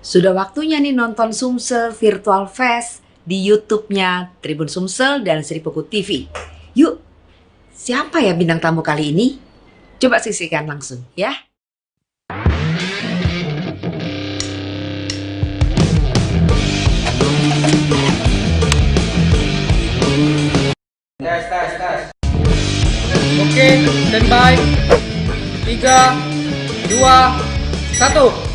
Sudah waktunya nih nonton Sumsel Virtual Fest di YouTube-nya Tribun Sumsel dan Seripuku TV. Yuk, siapa ya bintang tamu kali ini? Coba sisihkan langsung ya. Tes, tes, tes. Oke, standby. 3, 2, 1.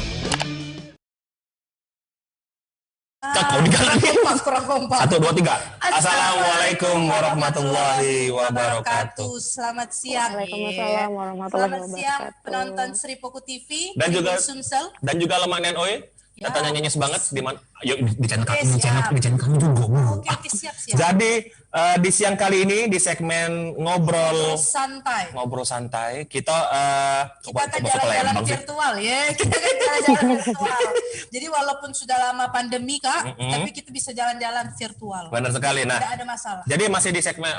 Kau digalangin. Kurang kompak. 1, 2, 3. Assalamualaikum warahmatullahi wabarakatuh. Selamat siang. Waalaikumsalam warahmatullahi Selamat siang wabarakatuh. penonton Seripuku TV Dan juga Sumsel. Lemak NOE. Ya. Katanya nyanyi banget di mana? Yuk di channel Oke, kami, siap. di channel kami juga. Oke, siap. Jadi di siang kali ini di segmen ngobrol Ngobrol santai. kita Kita akan jalan-jalan virtual ya. Kita akan jalan-jalan virtual. Jadi walaupun sudah lama pandemi Kak, tapi kita bisa jalan-jalan virtual. Benar sekali. Nah, Tidak ada masalah. jadi masih di segmen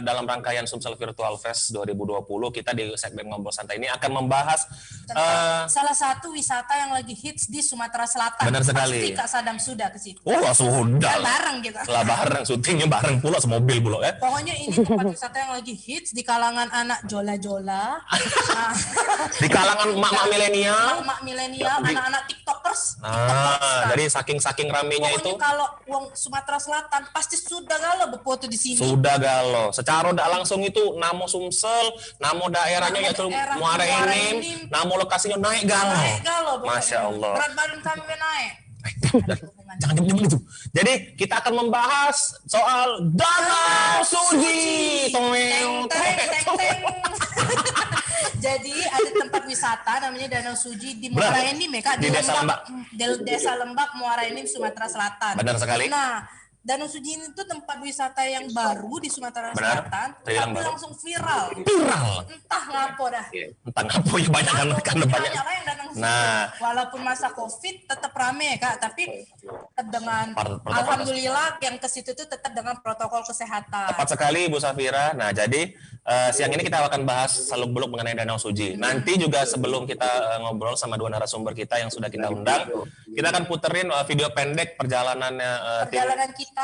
dalam rangkaian Sumsel Virtual Fest 2020, kita di segmen ngobrol santai ini akan membahas Tentang salah satu wisata yang lagi hits di Sumatera Selatan. Benar sekali. Pasti Kak Sadam sudah ke situ. oh sudah Kan bareng kita. lah, bareng syutingnya bareng pula semobil pula ya. Pokoknya ini tempat wisata yang lagi hits di kalangan anak jola-jola, Di kalangan mak-mak milenial. mak milenial, anak-anak tiktokers. Nah, jadi saking ramenya Pokoknya itu kalau wong Sumatera Selatan pasti sudah galau berfoto di sini. sudah galau. Secara tidak langsung itu namo Sumsel, namo daerahnya Nama yaitu daerah Muara Muara Enim, Enim. namo lokasinya naik galau. Naik galau. pokoknya. Masya Allah. Berat badan kami naik. Jangan diam itu. Jadi kita akan membahas soal Danau Suji. Teng, teng, teng, teng. Jadi ada tempat wisata namanya Danau Suji di Muara Enim ya Kak, Di Desa Lembak. Di Desa Lembak Muara Enim Sumatera Selatan. Benar sekali. Nah, Danau Suji ini tuh tempat wisata yang baru di Sumatera Benar. Selatan, Terbilang tapi baru. langsung viral. Viral. Entah ngapo dah. Entah ngapa ya, banyak karena banyak. Banyak lah yang Danau Suji. Nah. Walaupun masa Covid tetap rame ya Kak, tapi tetap dengan Protokol alhamdulillah yang ke situ tuh tetap dengan protokol kesehatan. Tepat sekali Bu Safira. Nah, jadi siang ini kita akan bahas seluk-beluk mengenai Danau Suji. Nanti juga sebelum kita ngobrol sama dua narasumber kita yang sudah kita undang, kita akan puterin video pendek perjalanannya Perjalanan kita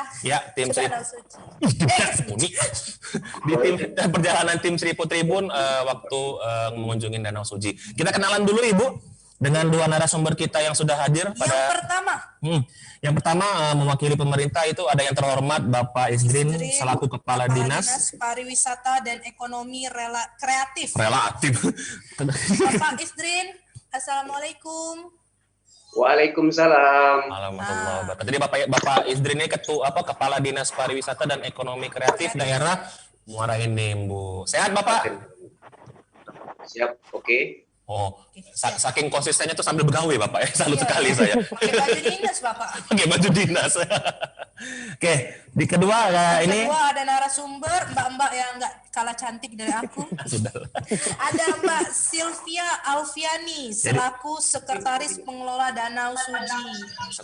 tim ke Sri Danau Suji. di perjalanan tim Seripu Tribun waktu mengunjungi Danau Suji. Kita kenalan dulu Ibu dengan dua narasumber kita yang sudah hadir pada yang pertama mewakili pemerintah itu ada yang terhormat Bapak Isdrin selaku Kepala Dinas Pariwisata dan Ekonomi Kreatif. Relatif. Bapak Isdrin, Assalamualaikum. Waalaikumsalam. Alhamdulillah. Jadi Bapak Isdrin ini Kepala Dinas Pariwisata dan Ekonomi Kreatif daerah Muara Enim, Bu. Sehat Bapak? Siap, oke. Oh, saking konsistennya tuh sambil begawe Bapak ya. Salut sekali saya. Pakai baju dinas Bapak. Pakai baju dinas. Oke, di kedua ini Kedua ada narasumber Mbak-mbak yang nggak kalah cantik dari aku. sudah. Ada Mbak Sylvia Alfiani selaku Sekretaris Pengelola Danau Suji.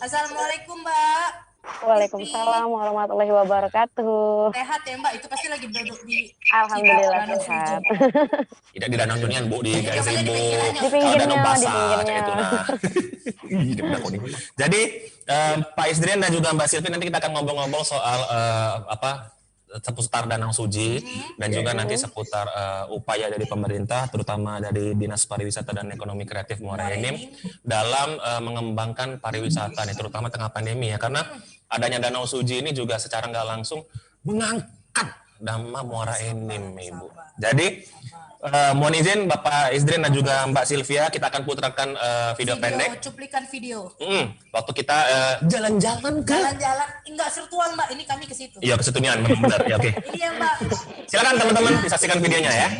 Assalamualaikum Mbak. Waalaikumsalam warahmatullahi wabarakatuh. Sehat ya Mbak? Itu pasti lagi duduk di Alhamdulillah Danau sehat. Suji. Tidak di Danau Dunian, Bu, di gazebo. Di Kalau Danau pinggirnya, basah di kayak itu nah. Jadi Pak Isdrin dan juga Mbak Silvi nanti kita akan ngobrol-ngobrol soal seputar Danau Suji dan juga nanti seputar upaya dari pemerintah terutama dari Dinas Pariwisata dan Ekonomi Kreatif Muara Enim dalam mengembangkan pariwisata nih terutama tengah pandemi ya, karena adanya Danau Suji ini juga secara nggak langsung mengangkat nama Muara Enim, Ibu. Jadi mohon izin Bapak Isdrin dan juga Mbak Sylvia, kita akan putarkan video pendek. Cuplikan video. Waktu kita jalan-jalan Jalan-jalan, enggak virtual Mbak, ini kami ke situ. Iya, kesetunian benar. Ya, oke. Ini ya Mbak. Silakan teman-teman disaksikan videonya ya.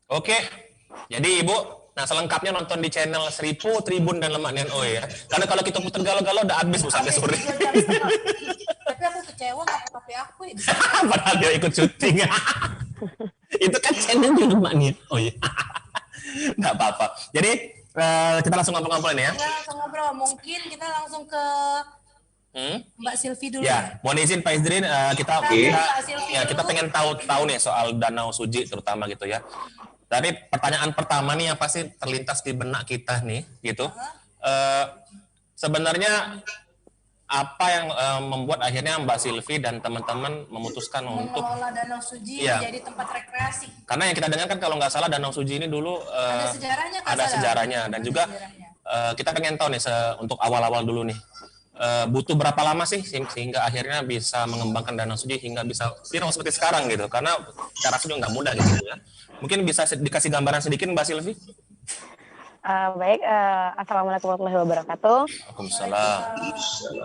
Oke, jadi Ibu, nah selengkapnya nonton di channel Seripu, Tribun, dan Lemak NO ya. Karena kalau kita putar galau-galau udah habis Bu sampai sore. Tapi aku kecewa nggak pakai aku ya. Padahal dia ikut syuting. Itu kan channel di Lemak NO ya. Nggak apa-apa. Jadi kita langsung ngobrol-ngobrol ini ya. Ya, langsung ngobrol. Mungkin kita langsung ke Mbak Silvi dulu. Ya, mohon izin Pak Isdrin, kita pengen tahu nih soal Danau Suji terutama gitu ya. Tadi pertanyaan pertama nih yang pasti terlintas di benak kita nih, gitu. Sebenarnya apa yang membuat akhirnya Mbak Silvi dan teman-teman memutuskan untuk mengelola Danau Suji Iya. menjadi tempat rekreasi? Karena yang kita dengar kan kalau nggak salah Danau Suji ini dulu Ada sejarahnya kan? ada sejarahnya dan Ada juga sejarahnya. kita pengen tahu nih untuk awal-awal dulu nih. Butuh berapa lama sih sehingga akhirnya bisa mengembangkan Danau Suji hingga bisa viral seperti sekarang gitu, karena cara juga nggak mudah gitu ya. Mungkin bisa dikasih gambaran sedikit Mbak Silvi? Baik, Assalamualaikum warahmatullahi wabarakatuh. Waalaikumsalam.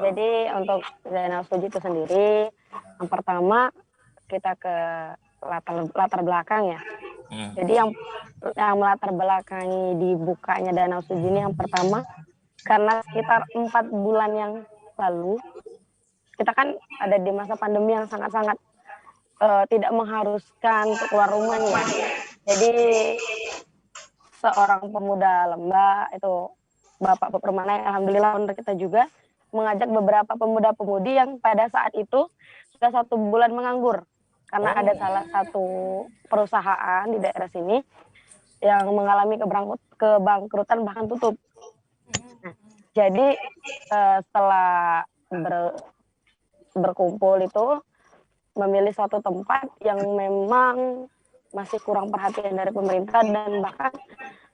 Jadi untuk Danau Suji itu sendiri, yang pertama kita ke latar belakang ya. Jadi yang melatar belakangi dibukanya Danau Suji ini yang pertama, karena sekitar 4 bulan yang lalu, kita kan ada di masa pandemi yang sangat-sangat tidak mengharuskan untuk keluar rumah nih ya. Jadi seorang pemuda Lembah itu Bapak Permana, alhamdulillah untuk kita juga mengajak beberapa pemuda-pemudi yang pada saat itu sudah 1 bulan menganggur karena ada salah satu perusahaan di daerah sini yang mengalami kebangkrutan bahkan tutup. Nah, jadi setelah berkumpul itu memilih suatu tempat yang memang masih kurang perhatian dari pemerintah dan bahkan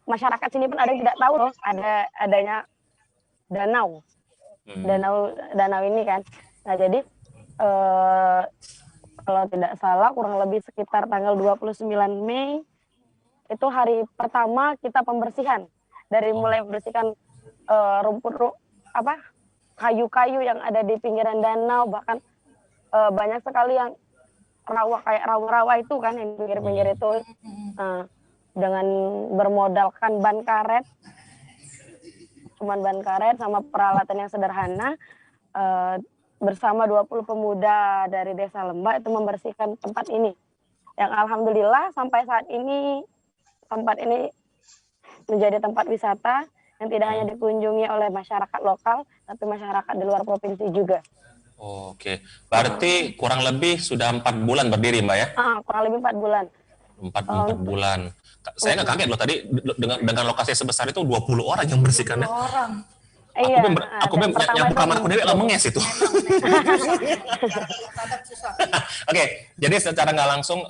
masyarakat sini pun ada yang tidak tahu loh adanya danau ini kan. Nah jadi kalau tidak salah kurang lebih sekitar tanggal 29 Mei itu hari pertama kita pembersihan dari mulai membersihkan kayu-kayu yang ada di pinggiran danau, bahkan banyak sekali yang rawa itu kan yang pinggir-pinggir itu dengan bermodalkan ban karet sama peralatan yang sederhana, bersama 20 pemuda dari Desa Lembah itu membersihkan tempat ini yang alhamdulillah sampai saat ini tempat ini menjadi tempat wisata yang tidak hanya dikunjungi oleh masyarakat lokal, tapi masyarakat di luar provinsi juga. Oke, berarti kurang lebih sudah 4 bulan berdiri Mbak ya? Kurang lebih 4 bulan. 4 bulan. Saya nggak kaget loh tadi dengan lokasi sebesar itu 20 orang yang membersihkannya. 20 orang. Iya. Aku yang kamarku dewe lah menges itu. Oke, jadi secara nggak langsung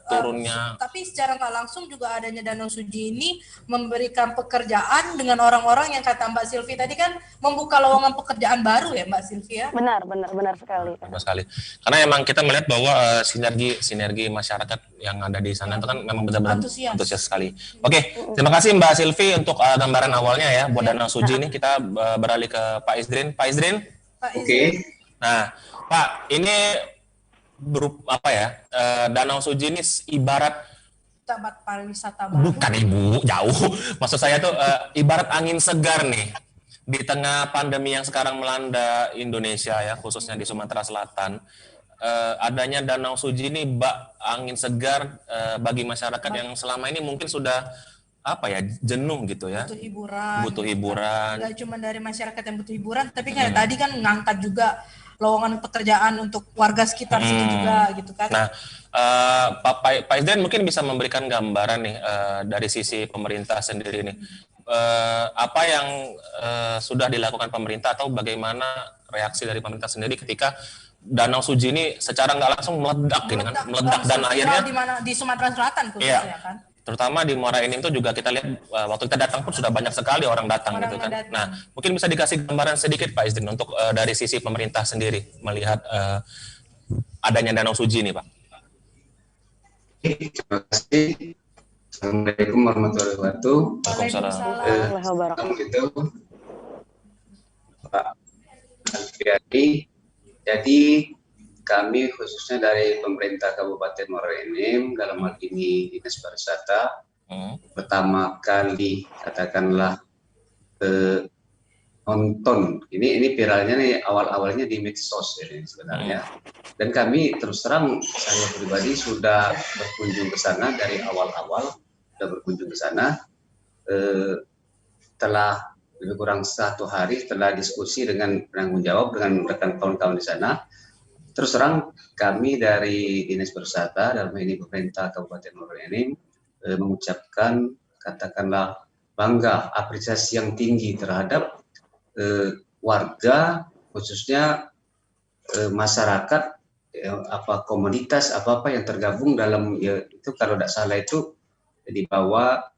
turunnya. Tapi secara nggak langsung juga adanya Danau Suji ini memberikan pekerjaan dengan orang-orang yang kata Mbak Silvi tadi kan membuka lowongan pekerjaan baru ya Mbak Silvi ya. Benar sekali. Benar sekali. Karena emang kita melihat bahwa sinergi masyarakat yang ada di sana itu kan memang benar-benar antusias sekali. Oke, terima kasih Mbak Silvi untuk gambaran awalnya ya buat Danau Suji ini. Kita beralih ke Pak Isdrin. Pak Isdrin. Oke. Nah, Pak, ini Danau Suji ini ibarat tempat pariwisata baru. Bukan Ibu, jauh. Maksud saya tuh ibarat angin segar nih di tengah pandemi yang sekarang melanda Indonesia ya, khususnya di Sumatera Selatan. Adanya Danau Suji ini angin segar bagi masyarakat yang selama ini mungkin sudah jenuh gitu ya. Butuh hiburan. Gak cuma dari masyarakat yang butuh hiburan, tapi kan tadi kan ngangkat juga lowongan pekerjaan untuk warga sekitar sini juga gitu kan. Nah, Pak Isdrin mungkin bisa memberikan gambaran nih dari sisi pemerintah sendiri nih. Apa yang sudah dilakukan pemerintah atau bagaimana reaksi dari pemerintah sendiri ketika Danau Suji ini secara nggak langsung meledak dan akhirnya di Sumatera Selatan khususnya kan. Terutama di Muara Enim itu juga kita lihat waktu kita datang pun sudah banyak sekali orang datang gitu kan. Nah, mungkin bisa dikasih gambaran sedikit Pak Isdrin untuk dari sisi pemerintah sendiri melihat adanya Danau Suji ini, Pak. Terima kasih. Assalamualaikum warahmatullahi wabarakatuh. Waalaikumsalam. Gitu, Pak Alfiadi. Jadi kami khususnya dari pemerintah Kabupaten Muara Enim dalam hal ini Dinas Pariwisata pertama kali katakanlah nonton ini viralnya nih awalnya di medsos ini sebenarnya, dan kami terus terang saya pribadi sudah berkunjung ke sana dari awal-awal, sudah berkunjung ke sana telah lebih kurang 1 hari setelah diskusi dengan penanggung jawab dengan rekan kawan-kawan di sana. Terus terang kami dari Dinas Pariwisata dalam ini pemerintah Kabupaten Muara Enim mengucapkan katakanlah bangga, apresiasi yang tinggi terhadap warga khususnya masyarakat komunitas apa yang tergabung dalam itu kalau tidak salah itu dibawa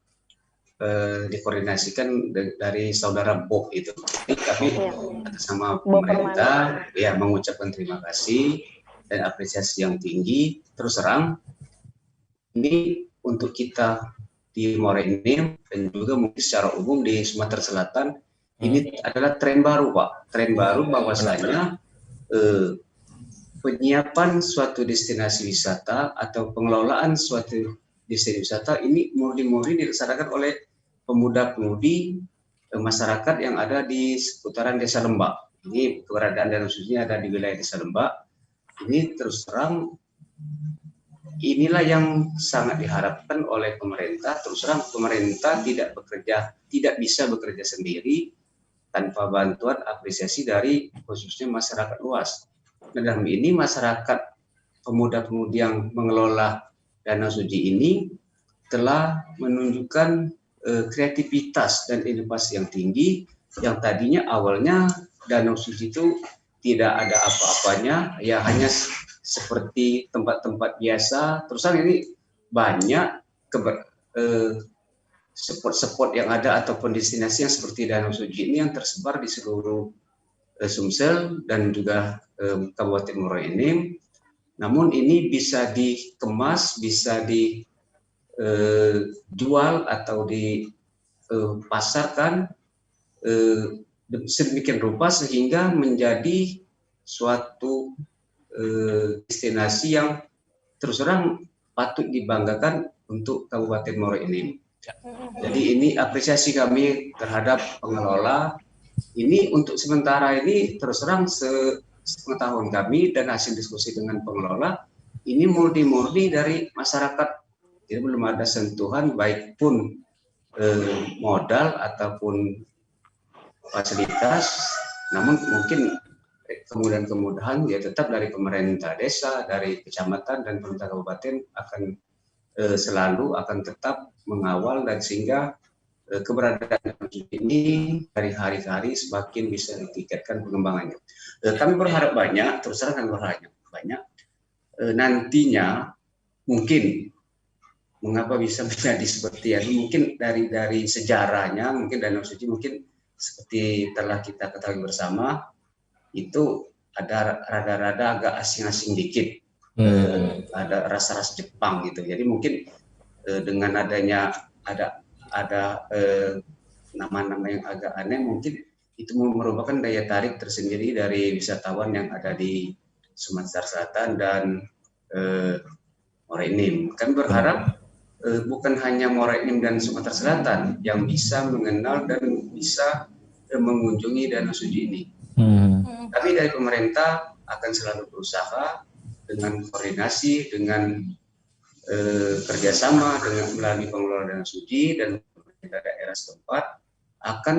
dikoordinasikan dari saudara Bob itu. Jadi kami atas nama pemerintah ya mengucapkan terima kasih dan apresiasi yang tinggi. Terus terang ini untuk kita di Muara Enim dan juga mungkin secara umum di Sumatera Selatan ini adalah tren baru, Pak. Tren baru bahwasanya penyiapan suatu destinasi wisata atau pengelolaan suatu destinasi wisata ini murni dilaksanakan oleh pemuda-pemudi masyarakat yang ada di seputaran Desa Lembak. Ini keberadaan Danau Suci ada di wilayah Desa Lembak. Ini terus terang inilah yang sangat diharapkan oleh pemerintah. Terus terang pemerintah tidak bisa bekerja sendiri tanpa bantuan apresiasi dari khususnya masyarakat luas. Nah, dalam ini masyarakat pemuda-pemudi yang mengelola Danau Suci ini telah menunjukkan kreativitas dan inovasi yang tinggi, yang tadinya awalnya Danau Suci itu tidak ada apa-apanya, ya hanya seperti tempat-tempat biasa. Terus ini banyak spot-spot yang ada ataupun destinasi yang seperti Danau Suci ini yang tersebar di seluruh Sumsel dan juga Kabupaten Muara Enim. Namun ini bisa dikemas, bisa dijual atau dipasarkan sedemikian rupa sehingga menjadi suatu destinasi yang terus terang patut dibanggakan untuk Kabupaten Muara Enim. Jadi ini apresiasi kami terhadap pengelola. Ini untuk sementara ini terus terang sepengetahuan kami dan hasil diskusi dengan pengelola ini murni dari masyarakat. Jadi belum ada sentuhan baik pun modal ataupun fasilitas. Namun mungkin kemudahan ya tetap dari pemerintah desa, dari kecamatan dan pemerintah kabupaten akan selalu akan tetap mengawal dan sehingga keberadaan ini dari hari ke hari semakin bisa ditingkatkan pengembangannya. Kami berharap banyak, terus terang kami berharap banyak nantinya mungkin mengapa bisa menjadi seperti ini, mungkin dari sejarahnya, mungkin Danau Suci mungkin seperti telah kita ketahui bersama itu ada rada-rada agak asing-asing dikit. Ada rasa-rasa Jepang gitu. Jadi mungkin dengan adanya ada nama-nama yang agak aneh, mungkin itu merupakan daya tarik tersendiri dari wisatawan yang ada di Sumatera Selatan dan Muara Enim. Kami berharap bukan hanya Muara Enim dan Sumatera Selatan yang bisa mengenal dan bisa mengunjungi Danau Suci ini. Kami dari pemerintah akan selalu berusaha dengan koordinasi, dengan kerjasama dengan melalui pengelola Danau Suci dan pemerintah daerah setempat akan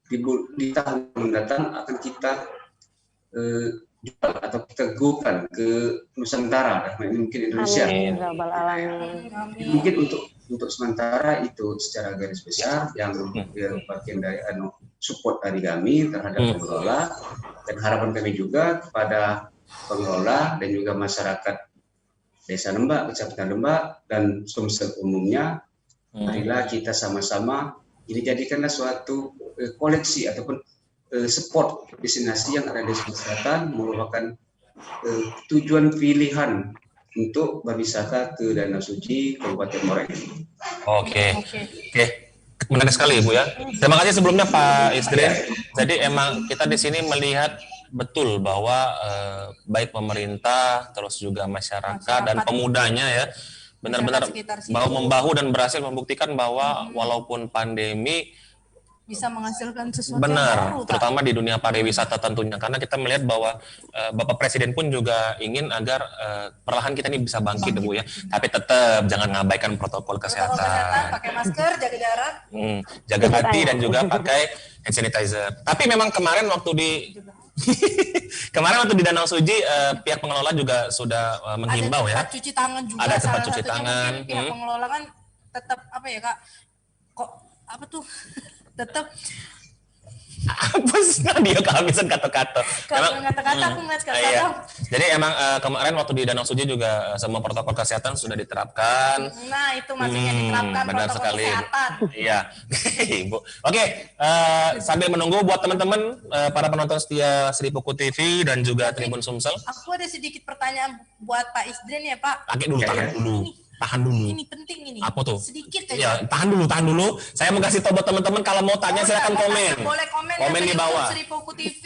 di tahun mendatang akan kita jual atau kita go-kan ke Nusantara, mungkin Indonesia. Mungkin untuk sementara itu secara garis besar yang bagian dari support dari kami terhadap pengelola, dan harapan kami juga kepada pengelola dan juga masyarakat Desa Lembak, Kecamatan Lembak dan Sumsel umumnya, marilah kita sama-sama ini jadikanlah suatu koleksi ataupun spot destinasi yang ada di Sumatera Selatan merupakan tujuan pilihan untuk berwisata ke Danau Suci Kabupaten Muara Enim. Oke. Menarik sekali Ibu ya. Terima kasih sebelumnya Pak Isdrin. Jadi emang kita di sini melihat betul bahwa baik pemerintah terus juga masyarakat dan pemudanya ya benar-benar sekitar situ. bahu-membahu dan berhasil membuktikan bahwa walaupun pandemi bisa menghasilkan sesuatu benar, yang baru, terutama di dunia pariwisata tentunya, karena kita melihat bahwa Bapak Presiden pun juga ingin agar perlahan kita ini bisa bangkit, Bu ya. Tapi tetap jangan ngabaikan protokol kesehatan. Pakai masker, jaga jarak, jaga hati dan juga pakai hand sanitizer. Tapi memang kemarin waktu di Danau Suji pihak pengelola juga sudah menghimbau ada ya. Ada cuci tangan juga. Ada tempat cuci tangan. Pihak pengelola kan tetap apa ya Kak? Kok apa tuh? Tetap apa sih dia kehabisan kata-kata. Kata-kata aku match kata-kata. Iya. Jadi emang kemarin waktu di Danau Suji juga semua protokol kesehatan sudah diterapkan. Nah, itu maksudnya diterapkan benar protokol sekali. kesehatan. Iya. Ibu. Oke, sambil menunggu buat teman-teman para penonton setia Sri Puku TV dan juga Tribun Sumsel. Aku ada sedikit pertanyaan buat Pak Isdrin ya, Pak. Tahan dulu. Ini penting ini. Apa tuh? Sedikit Ya, aja. tahan dulu. Saya mau kasih tahu buat teman-teman kalau mau tanya silakan komen. Boleh komen di bawah. Sri Puku TV,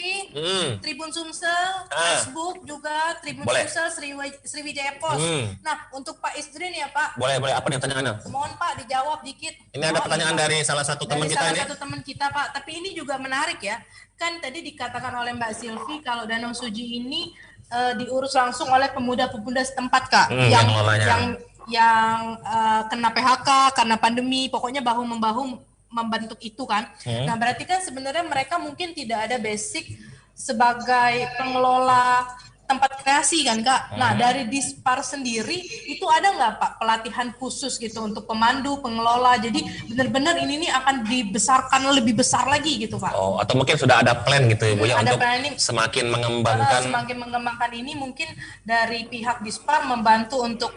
Tribun Sumsel, Facebook juga Tribun Boleh. Sumsel, Sriwijaya Pos. Nah, untuk Pak Isdrin ya, Pak. Boleh. Apa nih pertanyaannya? Mohon Pak dijawab dikit. Ini ada pertanyaan dari salah satu teman kita ini. Salah satu teman kita, Pak. Tapi ini juga menarik ya. Kan tadi dikatakan oleh Mbak Silvi kalau Danau Suji ini diurus langsung oleh pemuda-pemuda setempat, Kak. Yang kena PHK karena pandemi, pokoknya bahu-membahu membentuk itu kan. Nah, berarti kan sebenarnya mereka mungkin tidak ada basic sebagai pengelola tempat kreasi kan, Kak. Nah, dari Dispar sendiri itu ada nggak, Pak, pelatihan khusus gitu untuk pemandu, pengelola. Jadi benar-benar ini akan dibesarkan lebih besar lagi gitu, Pak. Oh, atau mungkin sudah ada plan gitu ya, Bu ya, untuk planning. semakin mengembangkan ini mungkin dari pihak Dispar membantu untuk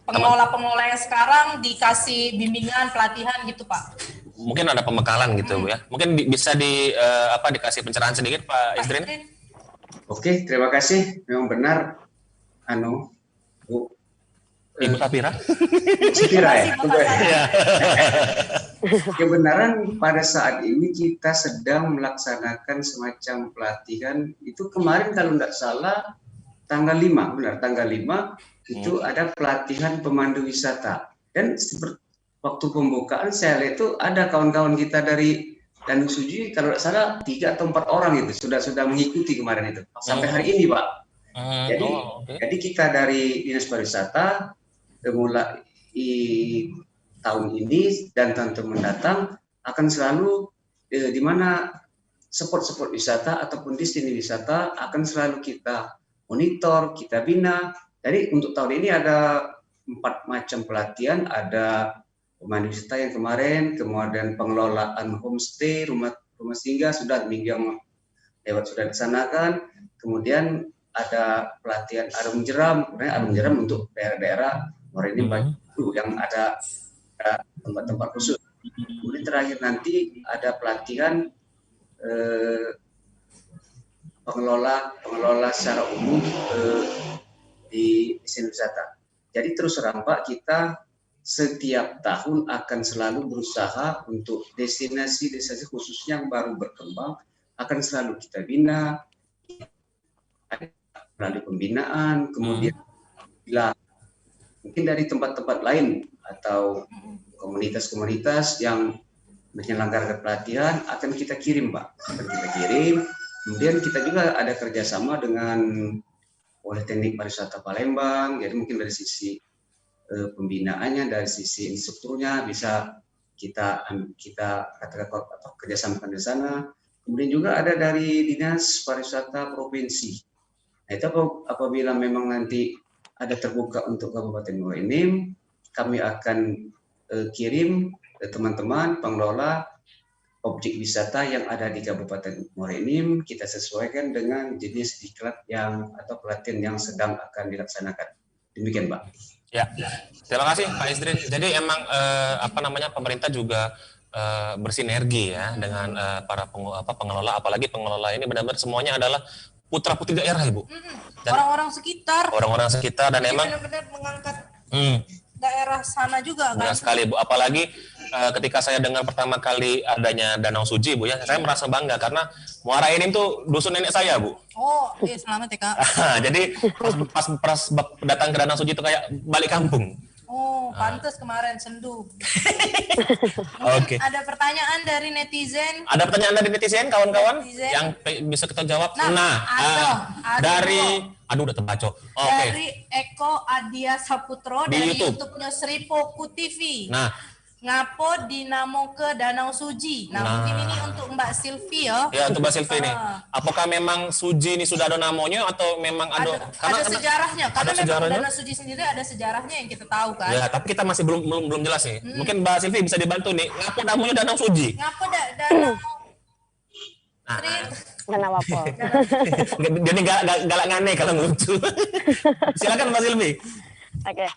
pengelola-pengelola yang sekarang dikasih bimbingan, pelatihan gitu, Pak. Mungkin ada pembekalan gitu, Bu ya. Mungkin bisa dikasih pencerahan sedikit, Pak Isdrin. Oke, terima kasih. Memang benar, Bu. Ibu Sapira. Sapira ya. Kebenaran pada saat ini kita sedang melaksanakan semacam pelatihan. Itu kemarin kalau tidak salah tanggal 5 itu ada pelatihan pemandu wisata. Dan seperti waktu pembukaan saya lihat itu ada kawan-kawan kita dari Danau Suji, kalau tidak salah 3 atau 4 orang itu sudah mengikuti kemarin itu sampai hari ini, Pak. Jadi kita dari Dinas Pariwisata mulai tahun ini dan tahun mendatang akan selalu di mana spot-spot wisata ataupun destinasi wisata akan selalu kita monitor, kita bina. Jadi untuk tahun ini ada 4 macam pelatihan, ada pemandu wisata yang kemarin, kemudian pengelolaan homestay, rumah singgah sudah minggu yang lewat sudah disanakan, kemudian ada pelatihan arum jeram untuk daerah-daerah ini yang ada tempat-tempat khusus. Kemudian terakhir nanti ada pelatihan pengelola secara umum di destinasi wisata. Jadi terus terang, Pak, kita setiap tahun akan selalu berusaha untuk destinasi khususnya yang baru berkembang akan selalu kita bina melalui pembinaan, kemudian bila mungkin dari tempat-tempat lain atau komunitas-komunitas yang menyelenggarakan pelatihan akan kita kirim, Pak. Kemudian kita juga ada kerjasama dengan Politeknik Pariwisata Palembang, jadi mungkin dari sisi pembinaannya, dari sisi instrukturnya bisa kita katakan kerjasamakan di sana. Kemudian juga ada dari Dinas Pariwisata Provinsi. Nah, itu apabila memang nanti ada terbuka untuk Kabupaten Muara Enim, kami akan kirim teman-teman pengelola objek wisata yang ada di Kabupaten Muara Enim, kita sesuaikan dengan jenis diklat atau pelatihan yang sedang akan dilaksanakan. Demikian, Pak. Ya, terima kasih Pak Isdrin. Jadi emang pemerintah juga bersinergi ya dengan para pengelola, apalagi pengelola ini benar-benar semuanya adalah putra-putri daerah, Ibu. Dan orang-orang sekitar dan emang benar-benar mengangkat daerah sana juga kan. Benar sekali, Bu. Apalagi ketika saya dengar pertama kali adanya Danau Suji, Bu ya, saya merasa bangga karena Muara Enim tuh dusun nenek saya, Bu. Oh, iya selamat ya Kak. Jadi pas datang ke Danau Suci itu kayak balik kampung. Oh, pantes kemarin sendu. Oke. Ada pertanyaan dari netizen. Ada pertanyaan dari netizen, kawan-kawan, Netizen. yang bisa kita jawab? Ada dari, aduh udah terbaca. Oke. Dari Eko Adia Saputro Di dari YouTube. YouTube-nya Seripoku TV. Nah, Ngapo dinamo ke Danau Suji. Nah, mungkin ini untuk Mbak Silvi ya. ya untuk Mbak Silvi nih, Ah. apakah memang Suji ini sudah ada namanya atau memang Ada sejarahnya. Karena memang Danau Suji sendiri ada sejarahnya yang kita tahu kan. Ya, tapi kita masih belum jelas nih. Mungkin Mbak Silvi bisa dibantu nih. Apa namanya Danau Suji? Ngapo Danau Tri Danau apa? Jadi galak ngane kalau lucu. Silakan Mbak Silvi. Oke,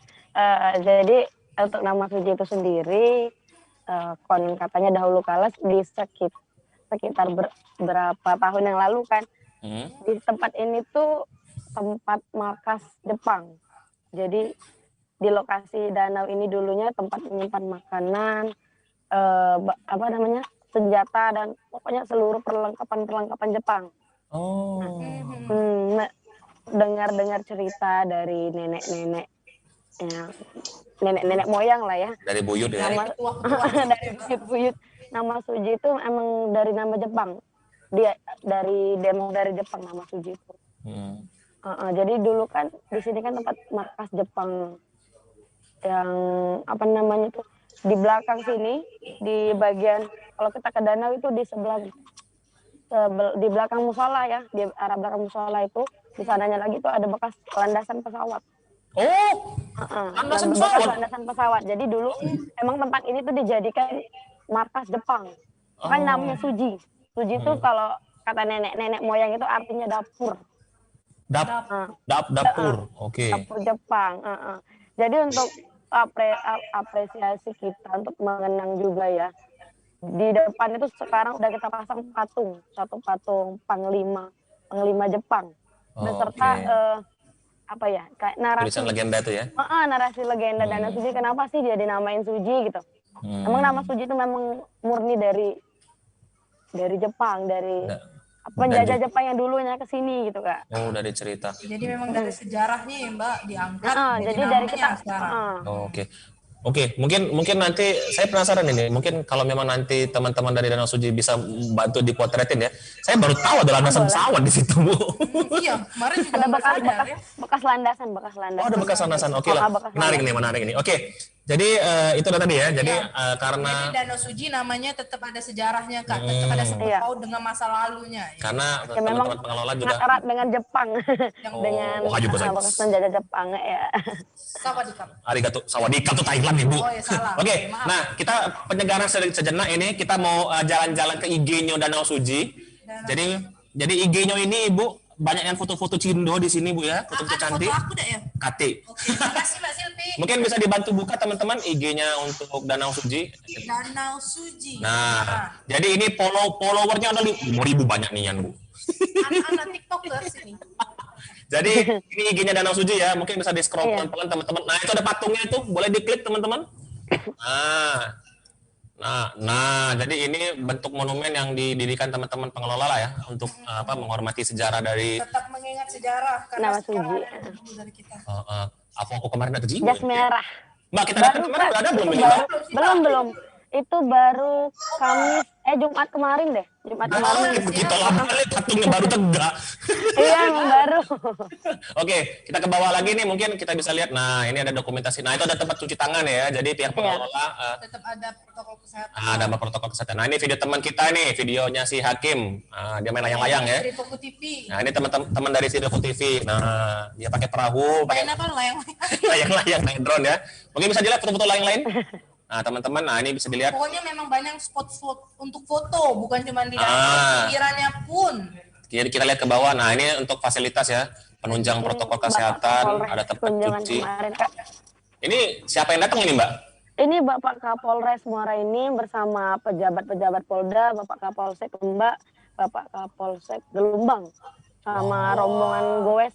jadi untuk nama Suji itu sendiri, konon katanya dahulu kala di sekitar berapa tahun yang lalu kan, di tempat ini tuh tempat markas Jepang. Jadi di lokasi danau ini dulunya tempat menyimpan makanan, senjata dan pokoknya seluruh perlengkapan Jepang. Oh. Dengar cerita dari nenek-nenek moyang lah ya. Dari buyut ya. Dari buyut. Nama Suji itu emang dari nama Jepang. Dia dari Jepang nama Suji itu. Jadi dulu kan di sini kan tempat markas Jepang yang di belakang sini, di bagian kalau kita ke danau itu di sebelah di belakang musola ya, di arah belakang musola itu di sananya lagi tuh ada bekas landasan pesawat. Landasan pesawat. Jadi dulu emang tempat ini tuh dijadikan markas Jepang. Kan namanya Suji. Suji itu kalau kata nenek moyang itu artinya dapur. Dapur. Oke. Dapur Jepang. Jadi untuk apresiasi kita untuk mengenang juga ya. Di depan itu sekarang udah kita pasang satu patung Panglima Jepang. Beserta kayak narasi Tulisan legenda itu ya. Narasi legenda Danau Suji, kenapa sih dia dinamain Suji gitu. Emang nama Suji itu memang murni dari Jepang, dari penjajah Jepang yang dulunya ke sini gitu Kak. Oh, dari cerita. Jadi memang dari sejarahnya ya Mbak diangkat. Jadi dari kita Oke, mungkin nanti saya penasaran ini. Mungkin kalau memang nanti teman-teman dari Danau Suji bisa bantu dipotretin ya. Saya baru tahu ada landasan pesawat di situ, Bu. Iya, kemarin juga ada bekas landasan. Oh, ada bekas landasan. Oke lah. Menarik ini. Oke. Jadi itu udah tadi ya. Jadi karena jadi Danau Suji namanya tetap ada sejarahnya Kak. Tetap ada paut dengan masa lalunya. Ya. Karena teman-teman pengelola juga erat dengan Jepang. Dengan bekas penjajah Jepang ya. Arigato sawadika tuh Thailand Ibu. Oh ya salah. Oke. Nah, kita penyegaran sejenak ini kita mau jalan-jalan ke IG-nya Danau Suji. Jadi IG-nya ini Ibu banyak yang foto-foto Cindo di sini Bu ya, foto-foto cantik. Foto aku dah ya. Kati. Oke, makasih Mbak Silvi. Mungkin bisa dibantu buka teman-teman IG-nya untuk Danau Suji. Danau Suji. Nah, jadi ini followernya ada 5.000 banyak nih Bu. Anak-anak TikTokers ini. Jadi ini IG-nya Danau Suji ya, mungkin bisa di-scroll pelan-pelan teman-teman. Nah, itu ada patungnya itu, boleh diklik teman-teman. Nah, jadi ini bentuk monumen yang didirikan teman-teman pengelola lah ya untuk menghormati sejarah dari. Tetap mengingat sejarah karena Nama Suji. Dari kita. Aku kemarin ada Jiwa. Jas merah. Mbak, kita datang kemarin udah ada belum ini, Mbak? Belum. Itu baru Jumat kemarin deh. Jumat kemarin. Kita lama kali patungnya baru tegak. Iya, emang baru. Oke, kita ke bawah lagi nih, mungkin kita bisa lihat. Nah, ini ada dokumentasi. Nah, itu ada tempat cuci tangan ya. Jadi pihak pengelola tetap ada protokol kesehatan. ada protokol kesehatan. Nah, ini video teman kita nih, videonya si Hakim. Dia main layang-layang ya. Seripoku TV. Nah, ini teman-teman dari Seripoku TV. Nah, dia pakai perahu, pakai Main apa layang-layang? layang-layang, naik drone ya. Mungkin bisa dilihat foto-foto lain-lain. Nah, teman-teman, ini bisa dilihat. Pokoknya memang banyak spot untuk foto, bukan cuma di danau, pinggirannya pun. Jadi kita lihat ke bawah. Nah, ini untuk fasilitas ya, penunjang protokol kesehatan, ada tempat cuci. Kemarin, Kak. Ini siapa yang datang ini, Mbak? Ini Bapak Kapolres Muara ini bersama pejabat-pejabat Polda, Bapak Kapolsek Lembak, Bapak Kapolsek Gelombang, sama rombongan goes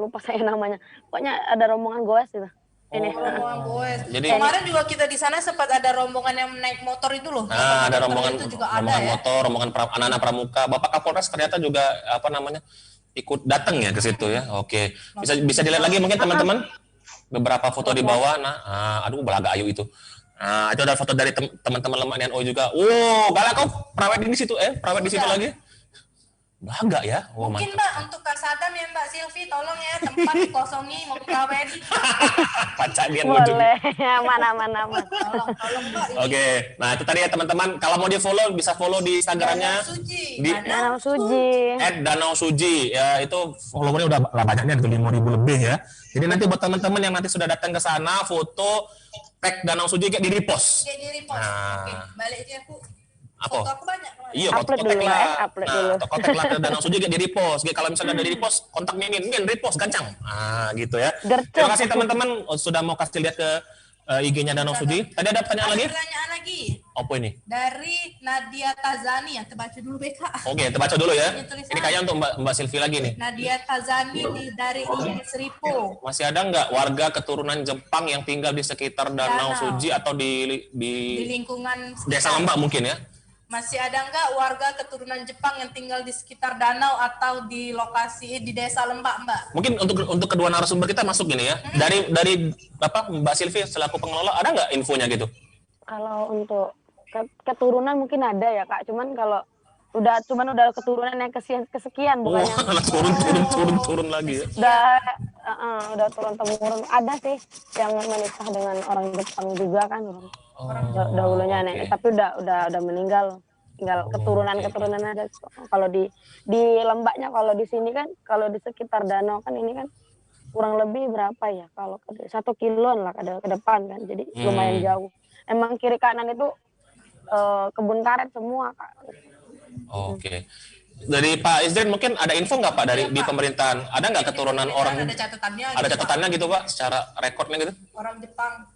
lupa saya namanya. Pokoknya ada rombongan goes gitu. ini. Rombongan goes. Jadi Kemarin juga kita di sana sempat ada rombongan yang naik motor itu loh. nah, ada rombongan itu juga ada rombongan ya. motor, rombongan anak-anak pramuka. Bapak Kapolres ternyata juga apa namanya ikut datang ya ke situ ya. Oke, bisa dilihat lagi mungkin teman-teman beberapa foto di bawah. Nah, aduh belaga ayu itu. Nah, itu ada foto dari teman-teman Lemak NO juga. Galak kau perawat di situ perawat di situ lagi. Belaga ya. Mungkin mantap. Mbak untuk Kak Sadam ya Mbak Silvi tolong ya tempat dikosongi mau kawin. Pacak dia lucu. Boleh, aman. Tolong Mbak. Oke, nah itu tadi ya teman-teman. Kalau mau di follow bisa follow di Instagramnya Suci. di Danau Suji. @danau_suji ya, itu followernya udah banyaknya 5.000 lebih ya. Jadi nanti buat teman-teman yang nanti sudah datang ke sana foto tag Danau Suji kayak di repost. Kayak di repost. Nah. Oke, balik aja aku. Apa? Foto aku banyak kemarin. Iya, Upload kontak dulu, lah. upload dulu. Kontak lah ke Danau Suji kayak di repost. Jadi kalau misalnya ada di repost, kontak Mimin repost gancang. Gitu ya. Gercep. Terima kasih teman-teman sudah mau kasih lihat ke IG-nya Danau Suji. Tadi ada pertanyaan lagi? Pertanyaan lagi Apa ini? dari Nadia Tazani yang terbaca dulu BK. Oke, kita baca dulu ya. Ini tulisan. Ini kayaknya untuk Mbak Silvi lagi nih. Nadia Tazani dari Seripo. Masih ada nggak warga keturunan Jepang yang tinggal di sekitar Danau Danau. Suji atau di Di lingkungan Desa Lembak mungkin ya? masih ada nggak warga keturunan Jepang yang tinggal di sekitar danau atau di lokasi di Desa Lembak, Mbak? Mungkin untuk kedua narasumber kita masuk gini ya. Dari apa Mbak Silvi selaku pengelola ada nggak infonya gitu? Kalau untuk keturunan mungkin ada ya Kak, cuman kalau udah keturunan yang kesekian bukan yang turun lagi ya. udah turun temurun. Ada sih yang menikah dengan orang Jepang juga kan dahulunya nenek, tapi udah meninggal, tinggal keturunan aja. Kalau di Lembaknya, kalau di sini kan, kalau di sekitar danau kan ini kan kurang lebih berapa ya, kalau 1 kiloan lah ke depan kan, jadi lumayan jauh. Emang kiri kanan itu kebun karet semua Kak. Oke. Dari Pak Isdrin mungkin ada info nggak Pak dari di pemerintahan? Ada nggak keturunan orang? Ada catatannya. Ada catatannya gitu Pak, secara rekodnya gitu? Orang Jepang.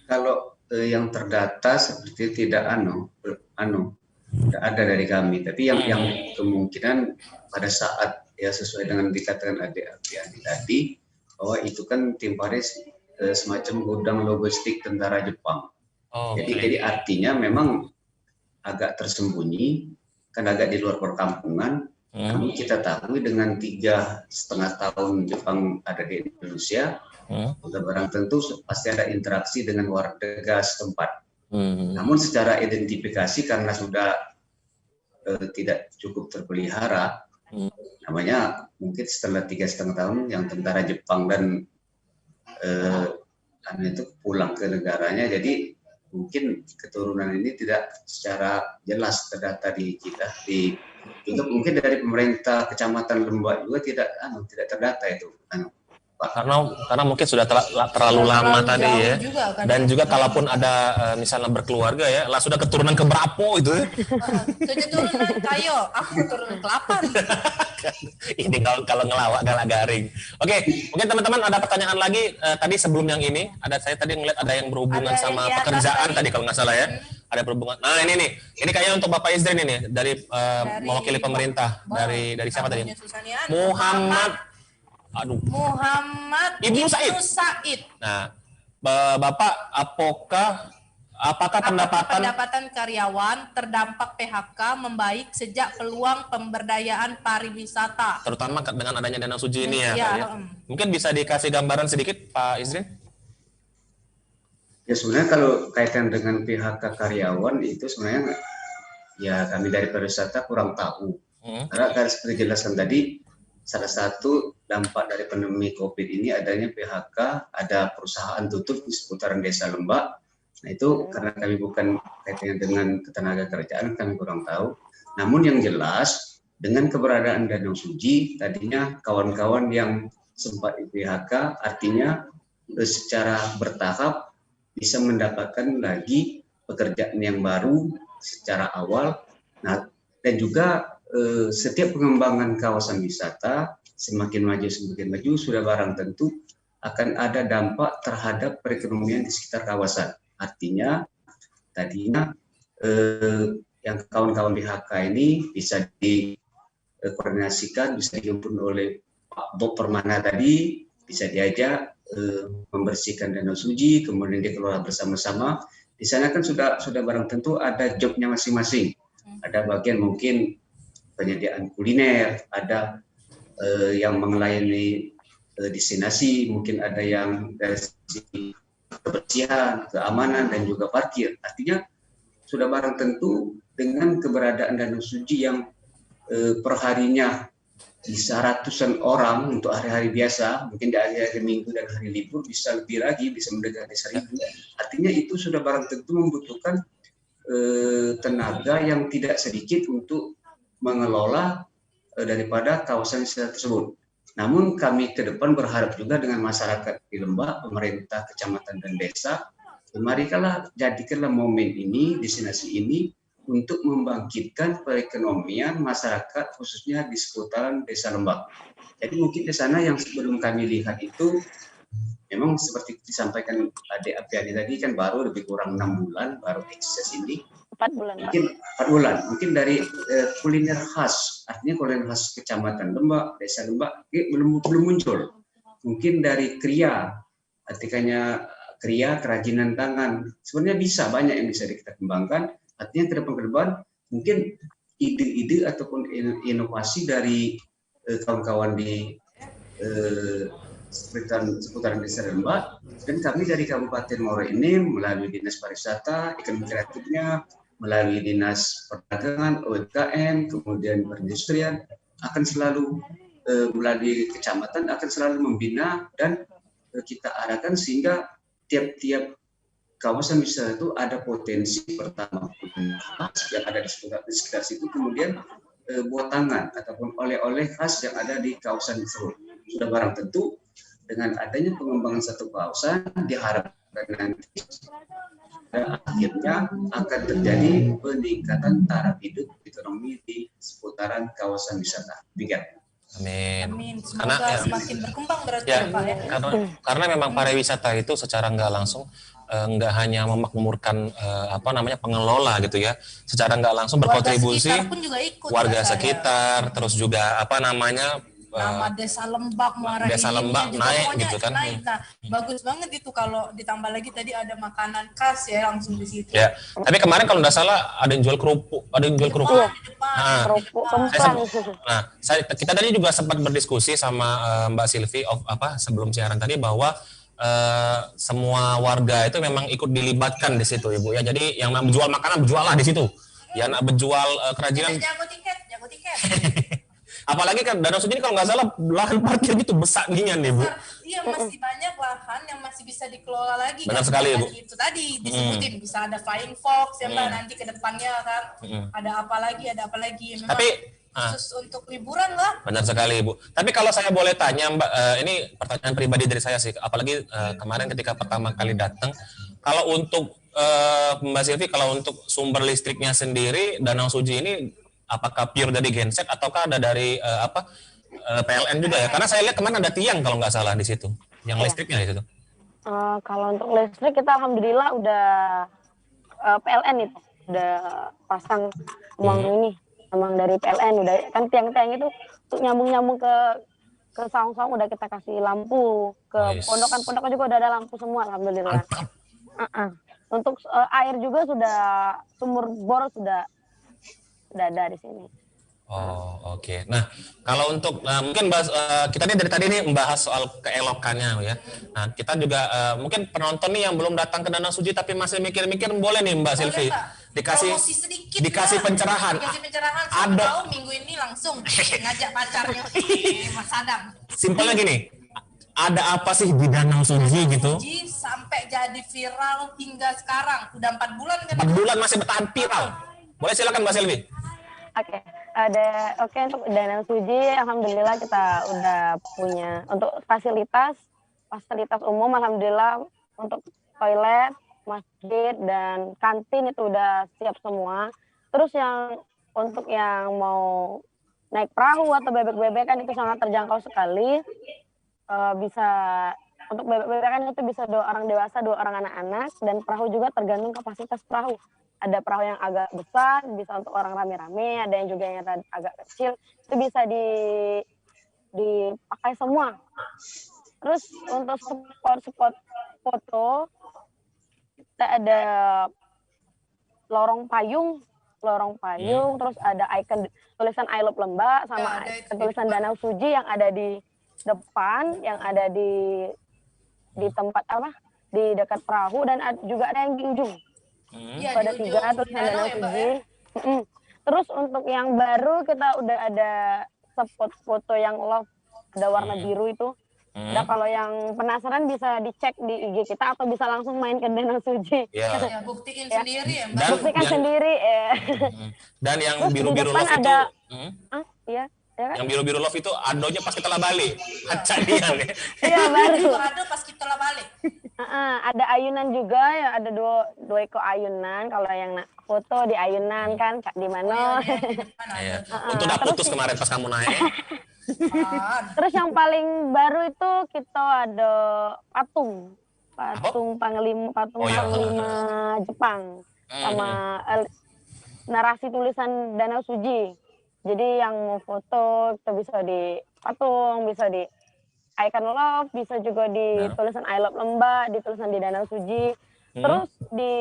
Kalau yang terdata seperti tidak tidak ada dari kami. Tapi yang kemungkinan pada saat ya sesuai dengan dikatakan adik Andi tadi, bahwa itu kan Timpares semacam gudang logistik tentara Jepang. Jadi artinya memang agak tersembunyi, kan agak di luar perkampungan. Namun kita tahu dengan 3,5 tahun Jepang ada di Indonesia, sudah barang tentu pasti ada interaksi dengan warga setempat. Namun secara identifikasi karena sudah tidak cukup terpelihara, namanya mungkin setelah 3,5 tahun yang tentara Jepang dan itu pulang ke negaranya, jadi mungkin keturunan ini tidak secara jelas terdata di kita. Juga mungkin dari pemerintah Kecamatan Lembak juga tidak terdata itu. Karena mungkin sudah terlalu lama tadi ya. Juga, kan? Dan juga kalaupun ada misalnya berkeluarga ya, lah sudah keturunan ke berapa itu ya. Keturunan kayo, aku keturunan kelapa. Ini kalau ngelawak galak garing. Oke, mungkin teman-teman ada pertanyaan lagi tadi sebelum yang ini. Saya tadi ngeliat ada yang berhubungan sama pekerjaan tadi kalau nggak salah ya. Ada berhubungan. Nah ini nih, ini kayaknya untuk Bapak Isdrin ini dari mewakili pemerintah dari siapa tadi? Muhammad Ibnu Said. Nah, Bapak apakah pendapatan karyawan terdampak PHK membaik sejak peluang pemberdayaan pariwisata, terutama dengan adanya Danau Suji ini ya? Mungkin bisa dikasih gambaran sedikit Pak Isdrin? Ya sebenarnya kalau kaitan dengan PHK karyawan itu sebenarnya ya kami dari pariwisata kurang tahu. Karena seperti jelaskan tadi, salah satu dampak dari pandemi COVID ini adanya PHK, ada perusahaan tutup di seputaran Desa Lembak. Nah itu karena kami bukan kaitannya dengan ketenaga kerjaan, kami kurang tahu. Namun yang jelas dengan keberadaan Danau Suji, tadinya kawan-kawan yang sempat di PHK, artinya secara bertahap bisa mendapatkan lagi pekerjaan yang baru secara awal. Nah dan juga setiap pengembangan kawasan wisata semakin maju sudah barang tentu akan ada dampak terhadap perekonomian di sekitar kawasan. Artinya tadinya yang kawan-kawan PHK ini bisa dikoordinasikan, bisa dihimpun oleh Pak Bob Permana tadi, bisa diajak membersihkan danau Suji, kemudian dikelola bersama-sama. Di sana kan sudah barang tentu ada jobnya masing-masing. Ada bagian mungkin penyediaan kuliner, ada yang melayani destinasi, mungkin ada yang dari sisi kebersihan, keamanan, dan juga parkir. Artinya sudah barang tentu dengan keberadaan danau Suji yang perharinya bisa ratusan orang untuk hari-hari biasa, mungkin di hari-hari minggu dan hari libur bisa lebih lagi, bisa mendekati 1.000. Artinya itu sudah barang tentu membutuhkan tenaga yang tidak sedikit untuk mengelola daripada kawasan wisata tersebut. Namun kami ke depan berharap juga dengan masyarakat di Lembah, pemerintah, kecamatan dan desa, jadikanlah momen ini, destinasi ini untuk membangkitkan perekonomian masyarakat khususnya di seputaran Desa Lembah. Jadi mungkin di sana yang sebelum kami lihat itu memang seperti disampaikan Adik Apriani tadi kan baru lebih kurang 6 bulan baru eksis ini. 4 bulan. Mungkin 4 bulan. Mungkin dari kuliner khas, artinya kuliner khas Kecamatan Lembah, Desa Lembah belum muncul. Mungkin dari kriya, artinya kriya, kerajinan tangan. Sebenarnya bisa banyak yang bisa kita kembangkan. Artinya ke depan mungkin ide-ide ataupun inovasi dari kawan-kawan di seputaran Desa Lembah, dan kami dari Kabupaten Muaro ini melalui Dinas Pariwisata, Ekonomi Kreatifnya, melalui Dinas Perdagangan, UMKM, kemudian perindustrian, akan selalu melalui kecamatan akan selalu membina dan kita arahkan sehingga tiap-tiap kawasan wisata itu ada potensi pertama khas yang ada di sekitar situ, kemudian buat tangan ataupun oleh-oleh khas yang ada di kawasan tersebut. Sudah barang tentu dengan adanya pengembangan satu kawasan diharapkan nanti akhirnya akan terjadi peningkatan taraf hidup ekonomi di seputaran kawasan wisata. Demikian. Amin. Semoga semakin berkembang berarti ya Pak ya. Karena memang pariwisata itu secara nggak langsung nggak hanya memakmurkan pengelola gitu ya, secara nggak langsung berkontribusi warga sekitar, terus juga nama Desa Lembah, Desa Lembah naik gitu kan. Naik. Nah, bagus banget itu kalau ditambah lagi tadi ada makanan khas ya langsung di situ. Ya, tapi kemarin kalau nggak salah ada yang jual kerupuk, Kerupuk kemplang. Kita tadi juga sempat berdiskusi sama Mbak Silvi sebelum siaran tadi bahwa semua warga itu memang ikut dilibatkan di situ Ibu ya. Jadi yang menjual makanan berjualah di situ. Ya berjual kerajinan. Jago tiket. Apalagi kan Danau Suji ini kalau nggak salah lahan parkir gitu besar nian nih Bu. Iya, masih banyak lahan yang masih bisa dikelola lagi. Benar sekali Bu. Itu tadi disebutin bisa ada Flying Fox ya Mbak nanti ke depannya kan. Ada apa lagi. Memang tapi khusus untuk liburan lah. Benar sekali Bu. Tapi kalau saya boleh tanya Mbak, ini pertanyaan pribadi dari saya sih. Apalagi kemarin ketika pertama kali datang, kalau untuk Mbak Silvi, kalau untuk sumber listriknya sendiri Danau Suji ini apakah pure dari genset ataukah ada dari PLN juga ya? Karena saya lihat kemarin ada tiang kalau nggak salah di situ, yang listriknya di situ. Kalau untuk listrik kita alhamdulillah udah PLN itu udah pasang ini, emang dari PLN udah kan tiang-tiang itu untuk nyambung ke saung-saung udah kita kasih lampu, ke pondokan-pondokan juga udah ada lampu semua alhamdulillah. Untuk air juga sudah sumur bor sudah ada di sini. Oh, oke. Nah, kalau untuk mungkin kita nih dari tadi nih membahas soal keelokannya ya. Nah, kita juga mungkin penonton nih yang belum datang ke Danau Suji tapi masih mikir-mikir, boleh nih Mbak Silvi dikasih pencerahan. Ada tahu minggu ini langsung ngajak pacarnya Mas Adam. Simpelnya gini. Ada apa sih di Danau Suji gitu? Sampai jadi viral hingga sekarang. Udah 4 bulan kan? 4 bulan masih bertahan viral. Boleh silakan Mbak Silvi. Oke, untuk Danau Suji alhamdulillah kita udah punya untuk fasilitas umum alhamdulillah, untuk toilet, masjid dan kantin itu udah siap semua. Terus untuk yang mau naik perahu atau bebek-bebekan itu sangat terjangkau sekali. Bisa untuk bebek-bebekan itu bisa 2 orang dewasa, 2 orang anak-anak, dan perahu juga tergantung kapasitas perahu. Ada perahu yang agak besar, bisa untuk orang rame-rame, ada yang juga yang agak kecil, itu bisa dipakai semua. Terus untuk spot-spot foto kita ada lorong payung, terus ada icon tulisan I Love Lembah sama tulisan Danau Suji yang ada di depan, yang ada di tempat apa? Di dekat perahu, dan juga ada yang ginjung. Ada 3 tulisan Danau Suji. Terus untuk yang baru kita udah ada spot foto yang love, ada warna biru itu. Nah, kalau yang penasaran bisa dicek di IG kita atau bisa langsung main ke Danau Suji. Ya, buktiin sendiri ya, Mbak. Buktikan sendiri ya. Dan yang Terus biru-biru di depan love itu, ada, ya kan? yang biru-biru love itu adonya pas kita lah balik. Kacadian ya. Iya baru. Itu ada pas kita lah balik. Ada ayunan juga ya, ada dua ekor ayunan. Kalau yang foto di ayunan kan di mana? Iya. Untuk udah putus kemarin pas kamu naik. Terus yang paling baru itu kita ada patung Panglima Jepang sama narasi tulisan Danau Suji. Jadi yang mau foto kita bisa di patung, bisa di icon love, bisa juga di tulisan I Love Lembah, di tulisan di Danau Suji. Terus di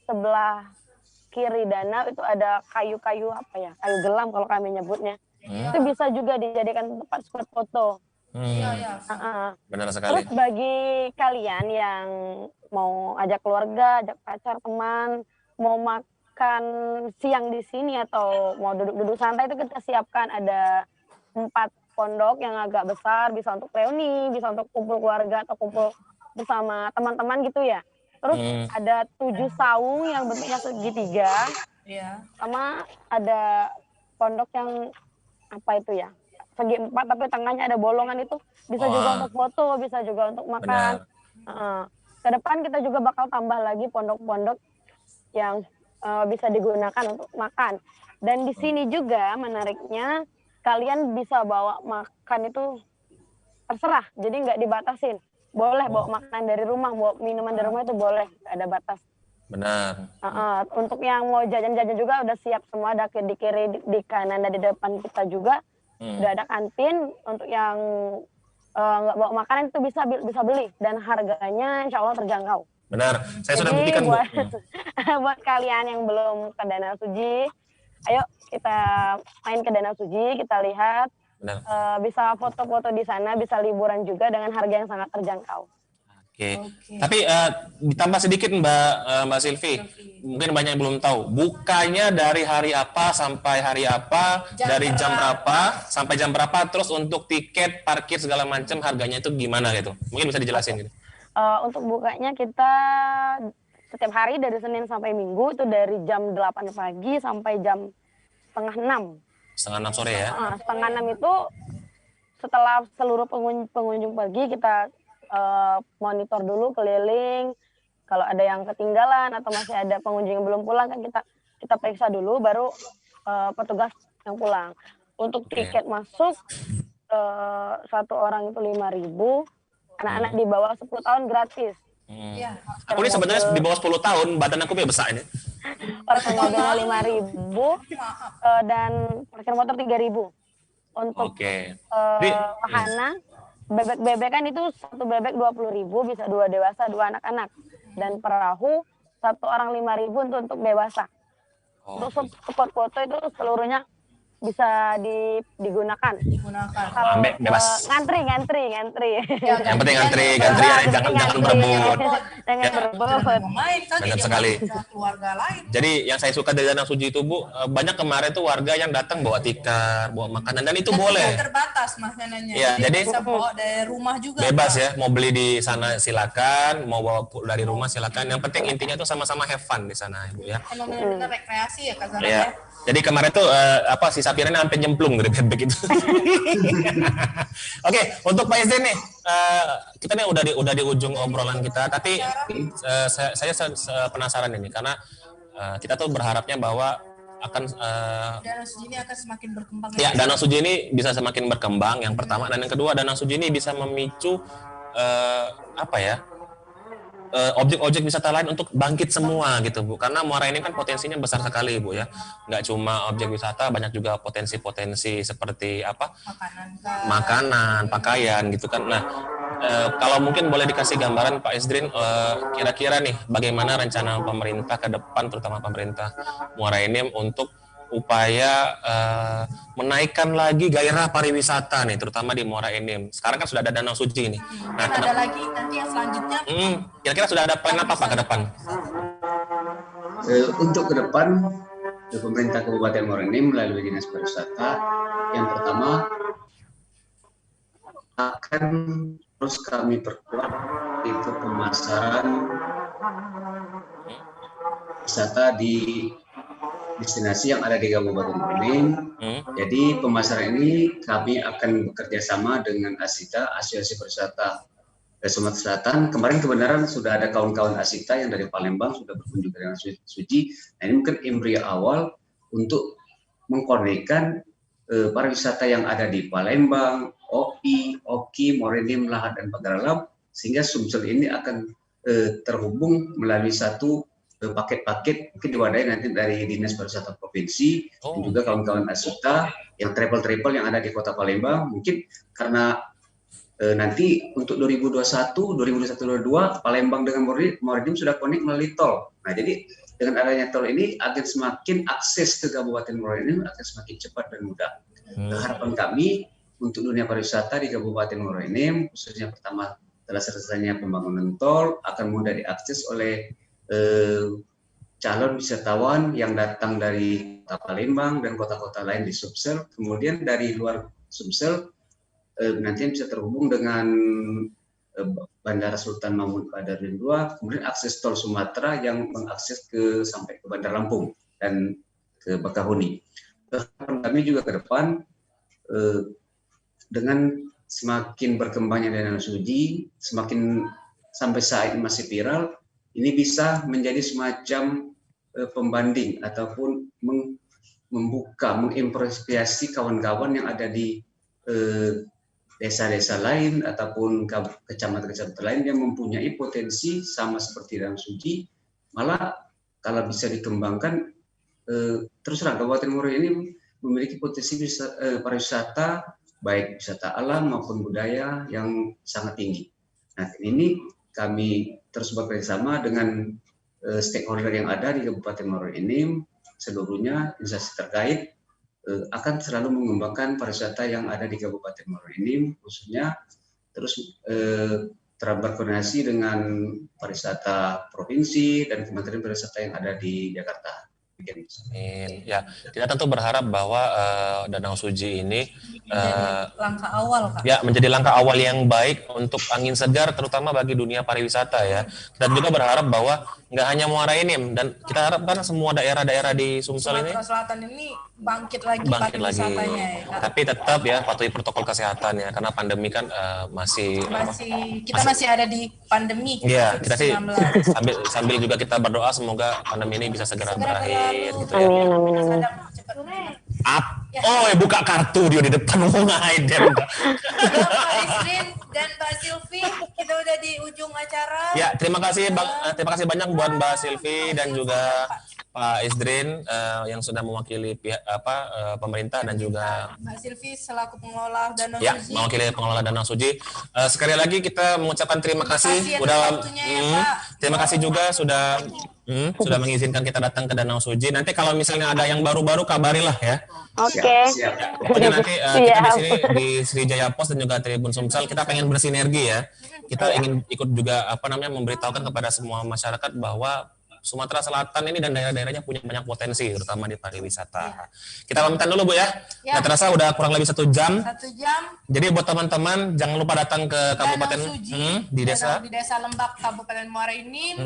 sebelah kiri danau itu ada kayu-kayu apa ya? Kayu gelam kalau kami nyebutnya. Itu bisa juga dijadikan tempat spot foto. Benar sekali. Terus bagi kalian yang mau ajak keluarga, ajak pacar, teman, mau makan siang di sini atau mau duduk-duduk santai, itu kita siapkan ada 4 pondok yang agak besar, bisa untuk reuni, bisa untuk kumpul keluarga atau kumpul bersama teman-teman gitu ya. Terus ada 7 saung yang bentuknya segitiga, sama ada pondok yang apa itu ya, segi 4 tapi tengahnya ada bolongan, itu bisa juga untuk foto, bisa juga untuk makan. Ke depan kita juga bakal tambah lagi pondok-pondok yang bisa digunakan untuk makan. Dan di sini juga menariknya, kalian bisa bawa makan itu terserah, jadi nggak dibatasin. Boleh bawa makanan dari rumah, bawa minuman dari rumah, itu boleh, nggak ada batas. Benar. Untuk yang mau jajan-jajan juga udah siap semua, ada di kiri, di kanan, dan di depan kita juga udah ada kantin. Untuk yang nggak bawa makanan itu bisa beli, dan harganya insya Allah terjangkau. Benar, saya sudah buktikan, Bu. Buat kalian yang belum ke Danau Suji, ayo kita main ke Danau Suji, kita lihat. Bisa foto-foto di sana, bisa liburan juga dengan harga yang sangat terjangkau. Oke. Tapi ditambah sedikit Mbak Silvi, mungkin banyak yang belum tahu. Bukanya dari hari apa sampai hari apa, dari jam berapa sampai jam berapa, terus untuk tiket, parkir segala macam harganya itu gimana gitu? Mungkin bisa dijelasin gitu. Untuk bukanya kita setiap hari dari Senin sampai Minggu itu dari jam 8 pagi sampai jam setengah 6. Setengah 6 sore ya? Setengah 6 itu setelah seluruh pengunjung pergi, kita monitor dulu keliling. Kalau ada yang ketinggalan atau masih ada pengunjung yang belum pulang, kan kita periksa dulu, baru petugas yang pulang. Untuk tiket masuk, 1 orang itu 5.000, anak-anak di bawah 10 tahun gratis. Aku ini sebenarnya di bawah 10 tahun, badan aku besar ini. Parkir mobil 5.000 dan parkir motor 3.000. Untuk wahana bebek kan itu 1 bebek 20.000, bisa 2 dewasa 2 anak-anak, dan perahu 1 orang 5.000 untuk dewasa. Untuk spot foto itu seluruhnya bisa digunakan. Kalau bebas. Ngantri. Yang penting ngantri jangan berebut. Jangan berebut. Benar sekali. Jadi yang saya suka dari Danau Suji itu, Bu, banyak kemarin tuh warga yang datang bawa tikar, bawa makanan, dan itu boleh. Terbatas makanannya. Ya, jadi bisa bawa dari rumah juga. Bebas ya, mau beli di sana silakan, mau bawa dari rumah silakan. Yang penting intinya tuh sama-sama have fun di sana, Ibu ya. Emang benar-benar rekreasi ya, Kak Zara. Ya. Jadi kemarin tuh sisa piringnya sampai nyemplung dari bebek itu. Oke, untuk Pak SD nih, kita nih udah di ujung obrolan kita, tapi saya penasaran ini karena kita tuh berharapnya bahwa akan Danau Suji ini akan semakin berkembang. Ya, Danau Suji ini bisa semakin berkembang, yang pertama, dan yang kedua, Danau Suji ini bisa memicu objek-objek wisata lain untuk bangkit semua gitu, Bu. Karena Muara ini kan potensinya besar sekali, Bu ya. Nggak cuma objek wisata, banyak juga potensi-potensi seperti makanan, pakaian gitu kan. Nah, kalau mungkin boleh dikasih gambaran Pak Isdrin, kira-kira nih bagaimana rencana pemerintah ke depan, terutama pemerintah Muara Enim untuk upaya menaikkan lagi gairah pariwisata nih, terutama di Muara Enim. Sekarang kan sudah ada Danau Suci nih. Nah, ada lagi nanti yang selanjutnya. Kira-kira sudah ada plan apa Pak ke depan? Untuk ke depan, pemerintah Kabupaten Muara Enim melalui Dinas Pariwisata, yang pertama akan terus kami perkuat itu pemasaran wisata di destinasi yang ada di Kabupaten Muara Enim. Jadi pemasaran ini kami akan bekerja sama dengan ASITA, Asosiasi Pariwisata Sumatera Selatan. Kemarin kebenaran sudah ada kawan-kawan ASITA yang dari Palembang sudah berkunjung ke Danau Suci. Nah, ini mungkin embrio awal untuk mengkonekkan pariwisata yang ada di Palembang, Oki, Muara Enim, Lahat, dan Pagaralam, sehingga Sumsel ini akan terhubung melalui satu paket-paket mungkin diwadahi nanti dari Dinas Pariwisata Provinsi dan juga kawan-kawan ASITA yang travel yang ada di Kota Palembang. Mungkin karena nanti untuk 2021-2022 Palembang dengan Muara Enim sudah connect melalui tol. Nah, jadi dengan adanya tol ini akan semakin akses ke Kabupaten Muara Enim akan semakin cepat dan mudah. Harapan kami untuk dunia pariwisata di Kabupaten Muara Enim, khususnya pertama setelah selesainya pembangunan tol, akan mudah diakses oleh calon wisatawan yang datang dari Kota Palembang dan kota-kota lain di Sumsel, kemudian dari luar Sumsel nanti bisa terhubung dengan Bandara Sultan Mahmud Badarudin II, kemudian akses tol Sumatera yang mengakses sampai ke Bandar Lampung dan ke Bakahuni. Harapan kami juga ke depan dengan semakin berkembangnya Danau Suci, semakin sampai saat ini masih viral, ini bisa menjadi semacam pembanding ataupun membuka, menginspirasi kawan-kawan yang ada di desa-desa lain ataupun kecamatan-kecamatan lain yang mempunyai potensi sama seperti Danau Suci. Malah kalau bisa dikembangkan, terus terang Kabupaten Muara Enim memiliki potensi pariwisata, baik wisata alam maupun budaya yang sangat tinggi. Nah, ini kami terus bekerjasama dengan stakeholder yang ada di Kabupaten Muara Enim, seluruhnya instansi terkait akan selalu mengembangkan pariwisata yang ada di Kabupaten Muara Enim, khususnya terus berkoordinasi dengan pariwisata provinsi dan Kementerian Pariwisata yang ada di Jakarta. Ya, kita tentu berharap bahwa Danau Suci ini langkah awal, Kak. Ya, menjadi langkah awal yang baik untuk angin segar, terutama bagi dunia pariwisata ya. Dan juga berharap bahwa nggak hanya Muara Enim, dan kita harapkan semua daerah-daerah di Sumsel ini Sumatera Selatan ini bangkit lagi pariwisatanya. Ya. Tapi tetap ya patuhi protokol kesehatan ya, karena pandemi kan kita masih ada di pandemi. Iya, kita sih sambil juga kita berdoa semoga pandemi ini bisa segera berakhir. Gitu ya. Amin. Buka kartu dia di depan mau ngaiden. Pak Isdrin dan Mbak Silvi, kita udah di ujung acara. Ya, terima kasih banyak buat Mbak Silvi dan juga Pak Isdrin yang sudah mewakili pihak pemerintah dan juga Mbak Silvi selaku pengelola Danau Suci. Ya, mewakili pengelola Danau Suci. Sekali lagi kita mengucapkan terima kasih. Terima kasih juga sudah mengizinkan kita datang ke Danau Suci. Nanti kalau misalnya ada yang baru-baru kabarilah ya. Oke. Pokoknya nanti kita di sini di Sriwijaya Pos dan juga Tribun Sumsel kita pengen bersinergi ya. Kita ingin ikut juga memberitahukan kepada semua masyarakat bahwa Sumatera Selatan ini dan daerah-daerahnya punya banyak potensi, terutama di pariwisata. Kita pamitan dulu Bu ya. Nggak terasa udah kurang lebih 1 jam. 1 jam. Jadi buat teman-teman jangan lupa datang ke Kabupaten di desa Lembak Kabupaten Muara Enim.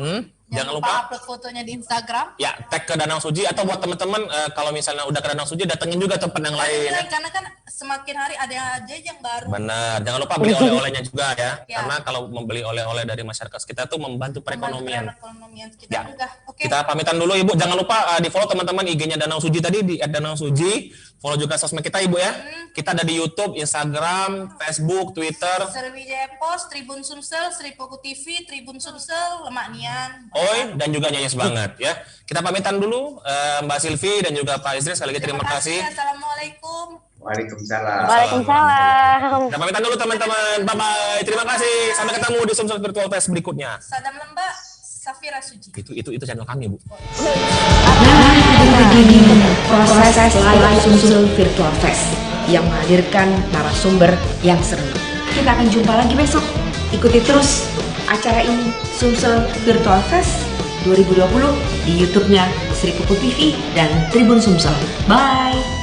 Jangan lupa upload fotonya di Instagram. Ya, tag ke Danau Suci, atau buat teman-teman kalau misalnya udah ke Danau Suci datengin juga tempat yang lain. Karena kan semakin hari ada aja yang baru. Benar, jangan lupa beli oleh-olehnya juga ya. Karena kalau membeli oleh-oleh dari masyarakat kita tuh membantu perekonomian. Kita juga. Oke. Kita pamitan dulu Ibu, jangan lupa di-follow teman-teman IG-nya Danau Suci tadi di @danau-suci. Follow juga sosmed kita Ibu ya. Kita ada di YouTube, Instagram, Facebook, Twitter. Sriwijaya Pos, Tribun Sumsel, Sripoku TV, Tribun Sumsel, Lemak Nian. Dan juga Nyanyes banget ya. Kita pamitan dulu Mbak Silvi dan juga Pak Isdrin, sekali lagi terima kasih. Assalamualaikum. Waalaikumsalam. Waalaikumsalam. Kita pamitan dulu teman-teman. Bye-bye. Terima kasih. Sampai ketemu di Sumsel Virtual Fest berikutnya. Sadam Lembak, Safira Suji. Itu channel kami, Bu. Nah, begini proses live Sumsel Virtual Fest yang menghadirkan narasumber yang seru. Kita akan jumpa lagi besok. Ikuti terus acara ini, Sumsel Virtual Fest 2020 di YouTube-nya Sri Pupu TV dan Tribun Sumsel. Bye.